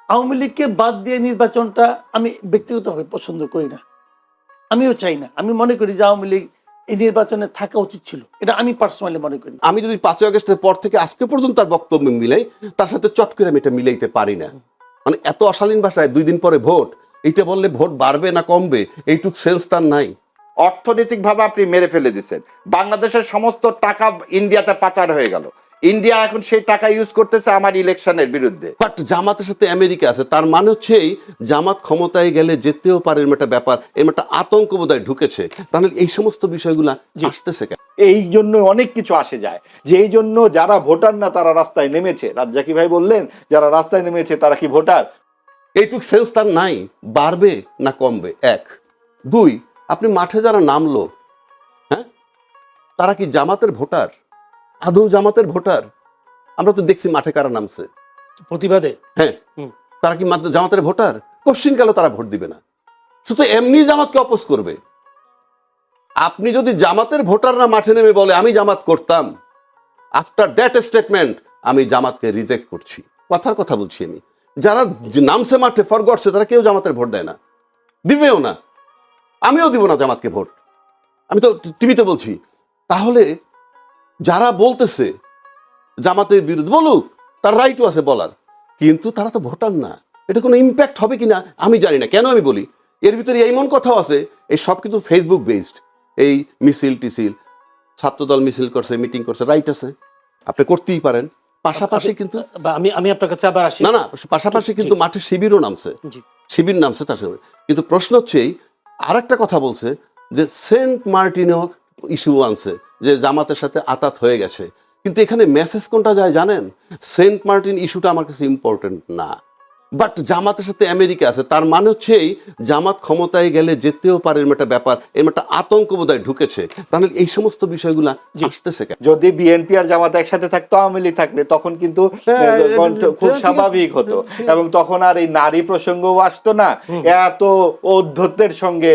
আওয়ামী লীগকে বাদ দিয়ে নির্বাচনটা আমি ব্যক্তিগতভাবে পছন্দ করি না, আমিও চাই না। আমি মনে করি যে আওয়ামী লীগ এই নির্বাচনে থাকা উচিত ছিল, এটা আমি পার্সোনালি মনে করি। আমি যদি 5ই আগস্টের পর থেকে আজকে পর্যন্ত তার বক্তব্য মিলাই, তার সাথে চট করে আমি এটা মিলাইতে পারি না। মানে এত অশালীন ভাষায় 2 দিন পরে ভোট, এইটা বললে ভোট বাড়বে না কমবে এইটুক সেন্স তার নাই। অর্থনৈতিকভাবে আপনি মেরে ফেলে দিচ্ছেন। বাংলাদেশের সমস্ত টাকা ইন্ডিয়াতে পাচার হয়ে গেল, ইন্ডিয়া এখন সেই টাকা ইউজ করতেছে আমার ইলেকশনের বিরুদ্ধে। বাট জামাতের সাথে আমেরিকা আছে, তার মানে হচ্ছে এই জামাত ক্ষমতায় গেলে যেতেও পারে, এরকম একটা ব্যাপার, এরকম একটা আতঙ্ক বোধহয় ঢুকেছে। তাহলে এই সমস্ত বিষয়গুলো আসতেছে কেন? এই জন্য অনেক কিছু আসে যায়, যে এই জন্য যারা ভোটার না তারা রাস্তায় নেমেছে। রাজ্জাকি ভাই বললেন যারা রাস্তায় নেমেছে তারা কি ভোটার? এইটুক সেন্স তার নাই, বাড়বে না কমবে। 1 2 আপনি মাঠে যারা নামলো, হ্যাঁ, তারা কি জামাতের ভোটার? আদৌ জামাতের ভোটার? আমরা তো দেখছি মাঠে কারা নামছে প্রতিবাদে। হ্যাঁ, তারা কি মাত্র জামাতের ভোটার? কোশ্চিন কালো তারা ভোট দিবে না, শুধু এমনি জামাতকে অপোজ করবে। আপনি যদি জামাতের ভোটাররা মাঠে নেমে বলে আমি জামাত করতাম, আফটার দ্যাট স্টেটমেন্ট আমি জামাতকে রিজেক্ট করছি, কথার কথা বলছি আমি। যারা নামছে মাঠে ফর গডসে, তারা কেউ জামাতের ভোট দেয় না, দিবেও না, আমিও দিব না জামাতকে ভোট। আমি তো টিভিতে বলছি। তাহলে যারা বলতেছে জামাতের বিরুদ্ধে, বলুক, তার রাইটও আছে বলার, কিন্তু তারা তো ভোটার না। এটা কোনো ইম্প্যাক্ট হবে কিনা আমি জানি না। কেন আমি বলি, এর ভিতরে এমন কথাও আছে, এই সব কিন্তু ফেসবুক বেসড। এই মিছিল টিছিল, ছাত্রদল মিছিল করছে, মিটিং করছে, রাইট আছে, আপনি করতেই পারেন। পাশাপাশি কিন্তু আমি আপনার কাছে আবার আসি। না, পাশাপাশি কিন্তু মাঠে শিবিরও নামছে, শিবির নামছে তার সাথে। কিন্তু প্রশ্ন হচ্ছে আরেকটা কথা বলছে যে সেন্ট মার্টিনও ইস্যু আনছে, যে জামাতের সাথে আতাত হয়ে গেছে। কিন্তু এখানে মেসেজ কোনটা যায় জানেন? সেন্ট মার্টিন ইস্যুটা আমার কাছে ইম্পর্টেন্ট না, বাট জামাতের সাথে আমেরিকা আছে, তার মানে হচ্ছে এই জামাত ক্ষমতায় গেলে যেতেও পারে, এরকম একটা ব্যাপার, এরকম একটা আতঙ্ক বোধহয় ঢুকেছে। তাহলে এই সমস্ত বিষয়গুলো আসতেছে কেন? যদি বিএনপি আর জামাত একসাথে থাকতো, আওয়ামী লীগ থাকলে, তখন কিন্তু খুব স্বাভাবিক হতো, এবং তখন আর এই নারী প্রসঙ্গও আসতো না, এত ঔদ্ধত্যের সঙ্গে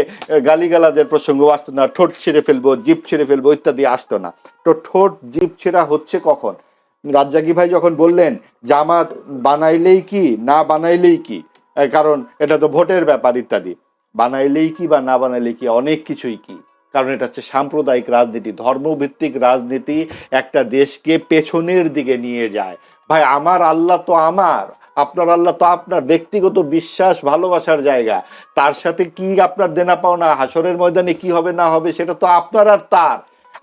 গালিগালাজের প্রসঙ্গও আসতো না, ঠোঁট ছিঁড়ে ফেলবো, জিভ ছিঁড়ে ফেলবো ইত্যাদি আসতো না। তো ঠোঁট জিভ ছেঁড়া হচ্ছে কখন? রাজ্জাকি ভাই যখন বললেন জামাত বানাইলেই কি না বানাইলেই কি, কারণ এটা তো ভোটের ব্যাপার ইত্যাদি, বানাইলেই কি বা না বানাইলেই কি, অনেক কিছুই কি। কারণ এটা হচ্ছে সাম্প্রদায়িক রাজনীতি, ধর্মভিত্তিক রাজনীতি একটা দেশকে পেছনের দিকে নিয়ে যায়। ভাই, আমার আল্লাহ তো আমার, আপনার আল্লাহ তো আপনার, ব্যক্তিগত বিশ্বাস ভালোবাসার জায়গা। তার সাথে কি আপনার দেনা পাওনা, হাসরের ময়দানে কি হবে না হবে সেটা তো আপনার আর তার।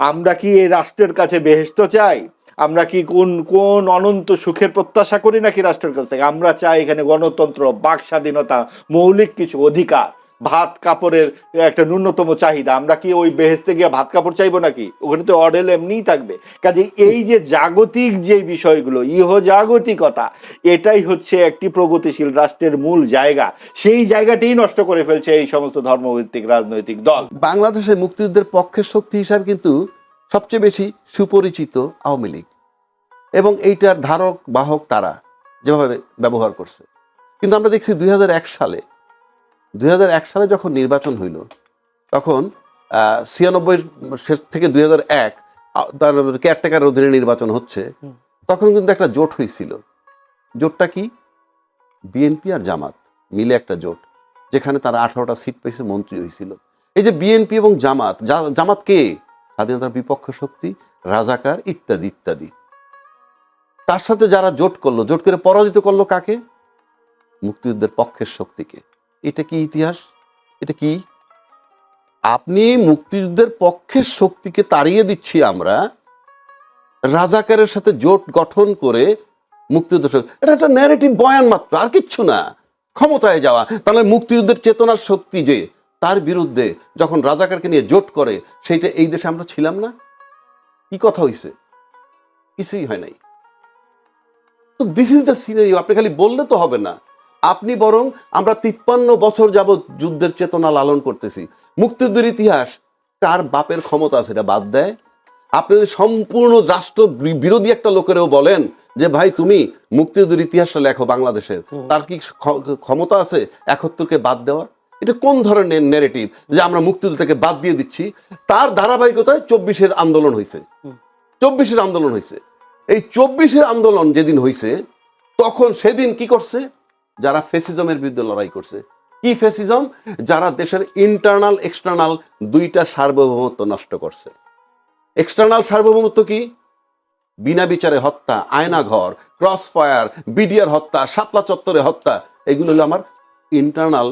আমরা কি এই রাষ্ট্রের কাছে বেহেশত চাই? আমরা কি কোন অনন্ত সুখের প্রত্যাশা করি নাকি রাষ্ট্রের কাছে? আমরা চাই এখানে গণতন্ত্র, বাক স্বাধীনতা, মৌলিক কিছু অধিকার, ভাত কাপড়ের একটা ন্যূনতম চাহিদা। আমরা কি ওই বেহেশতে গিয়ে ভাত কাপড় চাইবো নাকি? ওখানে তো অডেল এমনিই থাকবে। কাজে এই যে জাগতিক যে বিষয়গুলো, ইহজাগতিকতা, এটাই হচ্ছে একটি প্রগতিশীল রাষ্ট্রের মূল জায়গা। সেই জায়গাটাই নষ্ট করে ফেলছে এই সমস্ত ধর্মভিত্তিক রাজনৈতিক দল। বাংলাদেশের মুক্তিযুদ্ধের পক্ষের শক্তি হিসাবে কিন্তু সবচেয়ে বেশি সুপরিচিত আওয়ামী লীগ, এবং এইটার ধারক বাহক তারা যেভাবে ব্যবহার করছে। কিন্তু আমরা দেখছি 2001 সালে যখন নির্বাচন হইল, তখন 96 শেষ থেকে 2001 তার কেয়ারটেকার অধীনে নির্বাচন হচ্ছে, তখন কিন্তু একটা জোট হয়েছিল। জোটটা কি? বিএনপি আর জামাত মিলে একটা জোট, যেখানে তারা 18টা সিট পেয়েছে, মন্ত্রী হয়েছিল। এই যে বিএনপি এবং জামাত কে? স্বাধীনতার বিপক্ষ শক্তি, রাজাকার ইত্যাদি ইত্যাদি। তার সাথে যারা জোট করলো, জোট করে পরাজিত করলো কাকে? মুক্তিযুদ্ধের পক্ষের শক্তিকে। এটা কি ইতিহাস? এটা কি? আপনি মুক্তিযুদ্ধের পক্ষের শক্তিকে তাড়িয়ে দিচ্ছি আমরা, রাজাকারের সাথে জোট গঠন করে মুক্তিযুদ্ধ, এটা একটা ন্যারেটিভ বয়ান মাত্র, আর কিচ্ছু না। ক্ষমতায় যাওয়া, তাহলে মুক্তিযুদ্ধের চেতনার শক্তি যে, তার বিরুদ্ধে যখন রাজাকারকে নিয়ে জোট করে, সেইটা এই দেশে আমরা ছিলাম না? কি কথা হইছে? কিছুই হয় নাই। তো দিস ইজ দ্য সিনারিও। আপনি খালি বললে তো হবে না, আপনি বরং, আমরা 53 বছর যাবৎ যুদ্ধের চেতনা লালন করতেছি। মুক্তিযুদ্ধের ইতিহাস কার বাপের ক্ষমতা আছে এটা বাদ দেয়। আপনি যদি সম্পূর্ণ রাষ্ট্র বিরোধী একটা লোকেরও বলেন যে ভাই তুমি মুক্তিযুদ্ধের ইতিহাসটা লেখো বাংলাদেশের, তার কি ক্ষমতা আছে 71কে বাদ দেওয়া? এটা কোন ধরনের নেগেটিভ যে আমরা মুক্তিযুদ্ধ থেকে বাদ দিয়ে দিচ্ছি? তার ধারাবাহিকতায় 24-এর আন্দোলন হয়েছে। 24-এর আন্দোলন হয়েছে। এই 24-এর আন্দোলন যেদিন হয়েছে, তখন সেদিন কি করছে? যারা ফেসিজমের বিরুদ্ধে লড়াই করছে। কি ফেসিজম? যারা দেশের ইন্টারনাল এক্সটার্নাল দুইটা সার্বভৌমত্ব নষ্ট করছে। এক্সটার্নাল সার্বভৌমত্ব কি? বিনা বিচারে হত্যা, আয়নাঘর, ক্রস ফায়ার, বিডিআর হত্যা, শাপলা চত্বরে হত্যা, এগুলো হলো আমার ইন্টারনাল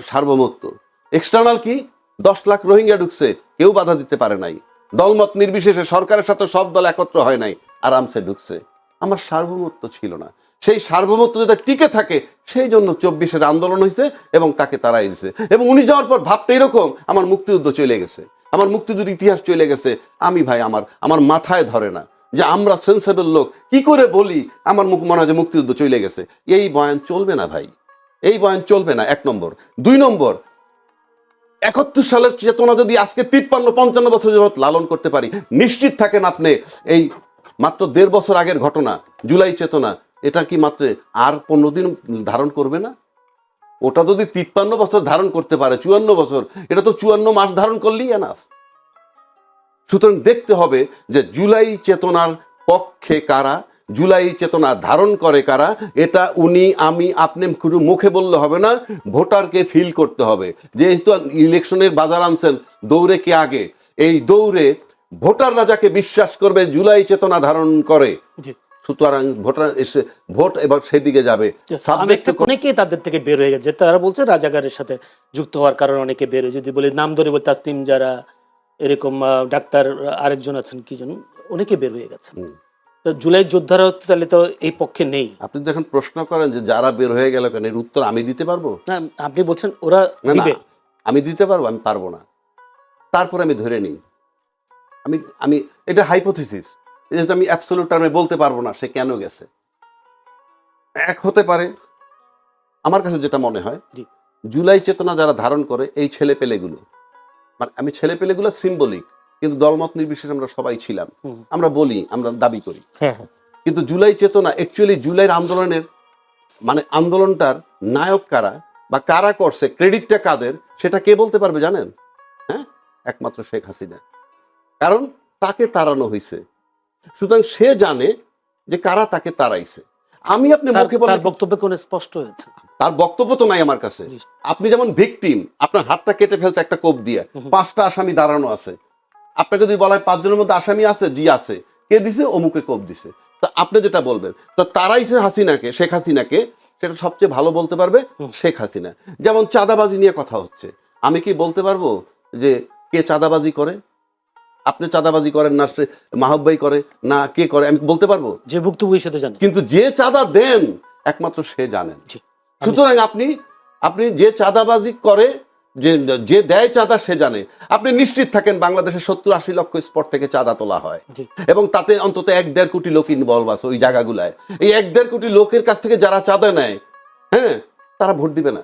সার্বভৌমত্ব। এক্সটার্নাল কি? 10 লাখ রোহিঙ্গা ঢুকছে, কেউ বাধা দিতে পারে নাই, দলমত নির্বিশেষে সরকারের সাথে সব দল একত্র হয় নাই, আরামসে ঢুকছে। আমার সার্বভৌমত্ব ছিল না। সেই সার্বভৌমত্ব যাতে টিকে থাকে সেই জন্য 24-এর আন্দোলন হয়েছে এবং তাকে তাড়াই দিছে। এবং উনি যাওয়ার পর ভাবটা এরকম, আমার মুক্তিযুদ্ধ চলে গেছে, আমার মুক্তিযুদ্ধের ইতিহাস চলে গেছে। আমি ভাই আমার মাথায় ধরে না যে আমরা সেন্সেবল লোক কি করে বলি আমার মুখ মনে হয় যে মুক্তিযুদ্ধ চলে গেছে। এই বয়ান চলবে না ভাই, এই বয়ান চলবে না, 1 নম্বর। 2 নম্বর, 71 সালের চেতনা যদি আজকে 53-55 বছর যাবত লালন করতে পারি, নিশ্চিত থাকেন আপনি এই মাত্র 1.5 বছর আগের ঘটনা জুলাই চেতনা, এটা কি মাত্র আর 15 দিন ধারণ করবে না? ওটা যদি 53 বছর ধারণ করতে পারে, 54 বছর, এটা তো 54 মাস ধারণ করলেই এনাফ। সুতরাং দেখতে হবে যে জুলাই চেতনার পক্ষে কারা, জুলাই চেতনা ধারণ করে কারা। এটা উনি, আমি, আপনি শুধু মুখে বললে হবে না, ভোটারকে ফিল করতে হবে। যেহেতু ইলেকশনের বাজার আনছেন, দৌড়ে কে আগে? এই দৌড়ে ভোটাররা যাকে বিশ্বাস করবে জুলাই চেতনা ধারণ করে, সুতরাং ভোটার এসে ভোট এবার সেদিকে যাবে। অনেকেই তাদের থেকে বের হয়ে গেছে, তারা বলছে রাজাকারের সাথে যুক্ত হওয়ার কারণে অনেকে বের হয়ে, যদি বলি নাম ধরে বলি তাসনিম যারা, এরকম ডাক্তার আরেকজন আছেন কি জন, অনেকে বের হয়ে গেছেন। তো জুলাই যোদ্ধারা তাহলে তো এই পক্ষে নেই। আপনি যখন প্রশ্ন করেন যে যারা বের হয়ে গেল কেন, এর উত্তর আমি দিতে পারবো না? আপনি বলছেন ওরা দিবে, আমি দিতে পারবো? আমি পারবো না। তারপরে আমি ধরে নিই, আমি এটা হাইপোথিসিস, যেহেতু আমি অ্যাবসলিউট টার্মে বলতে পারবো না সে কেন গেছে। এক হতে পারে, আমার কাছে যেটা মনে হয়, জুলাই চেতনা যারা ধারণ করে এই ছেলে পেলেগুলো, মানে আমি ছেলে পেলেগুলো সিম্বলিক, কিন্তু দলমত নির্বিশেষে আমরা সবাই ছিলাম, আমরা বলি, আমরা দাবি করি। কিন্তু জুলাই চেতনা অ্যাকচুয়ালি জুলাইয়ের আন্দোলনের মানে আন্দোলনটার নায়ক কারা বা কারা করছে, ক্রেডিটটা কাদের, সেটা কে বলতে পারবে জানেন? হ্যাঁ, একমাত্র শেখ হাসিনা। কারণ তাকে তাড়ানো হয়েছে, সুতরাং সে জানে যে কারা তাকে তাড়াইছে। আমি আপনি মুখে বলে বক্তব্য কোন স্পষ্ট হয়েছে, তার বক্তব্য তো নাই আমার কাছে। আপনি যেমন ভিকটিম, আপনার হাতটা কেটে ফেলছে একটা কোপ দিয়ে, 5টা আসামি দাঁড়ানো আছে, আপনাকে যদি বলা হয় 5 জনের মধ্যে আসামি আছে, জি আছে, কে দিছে? অমুকে কোপ দিছে। তো আপনি যেটা বলবেন, তো তারাইছে হাসিনাকে, শেখ হাসিনাকে, সেটা সবচেয়ে ভালো বলতে পারবে শেখ হাসিনা। যেমন চাঁদাবাজি নিয়ে কথা হচ্ছে, আমি কি বলতে পারবো যে কে চাঁদাবাজি করে? আপনি চাঁদাবাজি করেন না, মাহবাই করে না, কে করে আমি বলতে পারবো? যে ভুক্তভোগীর সাথে জানেন, কিন্তু যে চাঁদা দেন একমাত্র সে জানেন। সুতরাং আপনি যে চাঁদাবাজি করে, যে দেয় চাঁদা সে জানে। আপনি নিশ্চিত থাকেন বাংলাদেশে 70-80 লক্ষ স্পট থেকে চাঁদা তোলা হয় এবং তাতে অন্তত 1-1.5 কোটি লোক ইনভলভ আছে ওই জায়গাগুলায়। এই 1-1.5 কোটি লোকের কাছ থেকে যারা চাঁদা নেয়, হ্যাঁ, তারা ভোট দিবে না।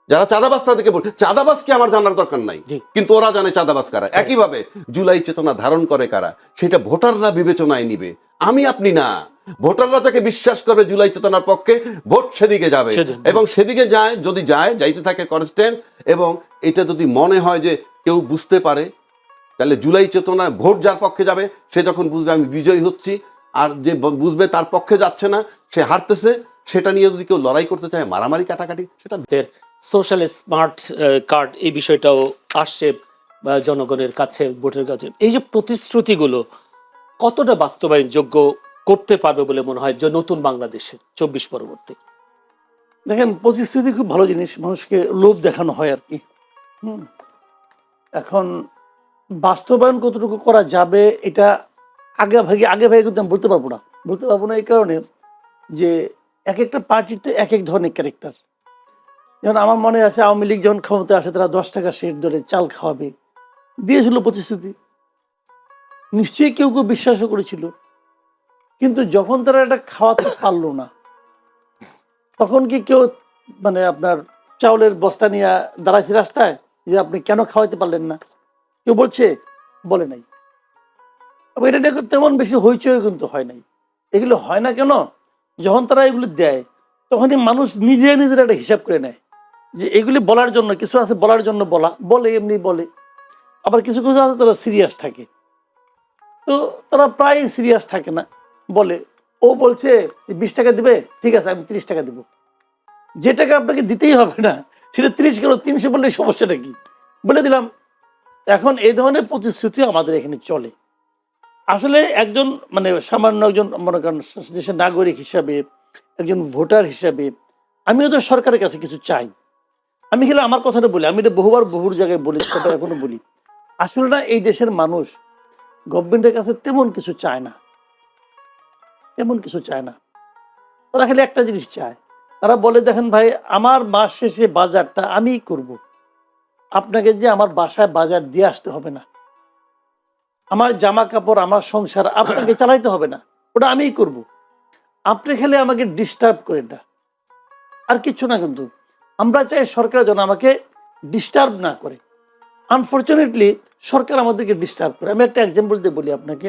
যারা চাঁদাবাজ তাদেরকে বল, চাঁদাবাজকে আমার জানার দরকার নাই, কিন্তু ওরা জানে চাঁদাবাজ কারা। একইভাবে জুলাই চেতনা ধারণ করে কারা, সেটা ভোটাররা বিবেচনায় নিবে, আমি আপনি না। ভোটাররা যাকে বিশ্বাস করবে জুলাই চেতনার পক্ষে, ভোট সেদিকে যাবে এবং সেদিকে যায়। যদি যাইতে থাকে কনস্ট্যান্ট, এবং এটা যদি মনে হয় যে কেউ বুঝতে পারে, তাহলে জুলাই চেতনার ভোট যার পক্ষে যাবে সে যখন বুঝবে আমি বিজয়ী হচ্ছি, আর যে বুঝবে তার পক্ষে যাচ্ছে না, সে হারতেছে, সেটা নিয়ে যদি কেউ লড়াই করতে চায়, মারামারি কাটাকাটি, সেটা সোশ্যাল স্মার্ট কার্ড এই বিষয়টাও আসছে জনগণের কাছে, ভোটের কাছে। এই যে প্রতিশ্রুতিগুলো কতটা বাস্তবায়নযোগ্য করতে পারবে বলে মনে হয় যে নতুন বাংলাদেশে 24 পরবর্তী? দেখেন, প্রতিশ্রুতি খুব ভালো জিনিস, মানুষকে লোভ দেখানো হয় আর কি। এখন বাস্তবায়ন কতটুকু করা যাবে এটা আগে ভাগে কিন্তু আমি বলতে পারবো না। এই কারণে যে এক একটা পার্টির তো এক এক ধরনের ক্যারেক্টার। যেমন আমার মনে আছে আওয়ামী লীগ যখন ক্ষমতায় আসে, তারা 10 টাকা সেট ধরে চাল খাওয়াবে দিয়েছিল প্রতিশ্রুতি, নিশ্চয়ই কেউ বিশ্বাসও করেছিল। কিন্তু যখন তারা এটা খাওয়াতে পারলো না, তখন কি কেউ মানে আপনার চাউলের বস্তা নিয়ে দাঁড়াইছে রাস্তায় যে আপনি কেন খাওয়াইতে পারলেন না? কেউ বলে নাই। এটা দেখো তেমন বেশি হইচই কিন্তু হয় নাই। এগুলো হয় না কেন? যখন তারা এগুলো দেয় তখনই মানুষ নিজের একটা হিসাব করে নেয় যে এগুলি বলার জন্য কিছু আছে, বলার জন্য বলে এমনি বলে। আবার কিছু আছে তারা সিরিয়াস থাকে, তো তারা প্রায় সিরিয়াস থাকে না, বলে ও বলছে 20 টাকা দিবে, ঠিক আছে আমি 30 টাকা দেবো। যে টাকা আপনাকে দিতেই হবে না সেটা 30 কেন 300 বললে সমস্যাটা কি বলে দিলাম। এখন এই ধরনের প্রতিশ্রুতি আমাদের এখানে চলে। আসলে একজন মানে সামান্য একজন মনে করেন দেশের নাগরিক হিসাবে, একজন ভোটার হিসাবে আমিও তো সরকারের কাছে কিছু চাই। আমি খেলে আমার কথাটা বলি, আমি এটা বহুর জায়গায় বলি, সেটা এখনো বলি। আসলে না, এই দেশের মানুষ গভর্নমেন্টের কাছে তেমন কিছু চায় না, তেমন কিছু চায় না। তারা খালি একটা জিনিস চায়, তারা বলে দেখেন ভাই, আমার মাস শেষে বাজারটা আমিই করব, আপনাকে যে আমার বাসায় বাজার দিয়ে আসতে হবে না, আমার জামা কাপড় আমার সংসার আপনাকে চালাইতে হবে না, ওটা আমিই করব, আপনি খেলে আমাকে ডিস্টার্ব করেন না, আর কিচ্ছু না। কিন্তু আমরা চাই সরকার যেন আমাকে ডিস্টার্ব না করে। আনফর্চুনেটলি সরকার আমাদেরকে ডিস্টার্ব করে। আমি একটা এক্সাম্পল দিয়ে বলি আপনাকে।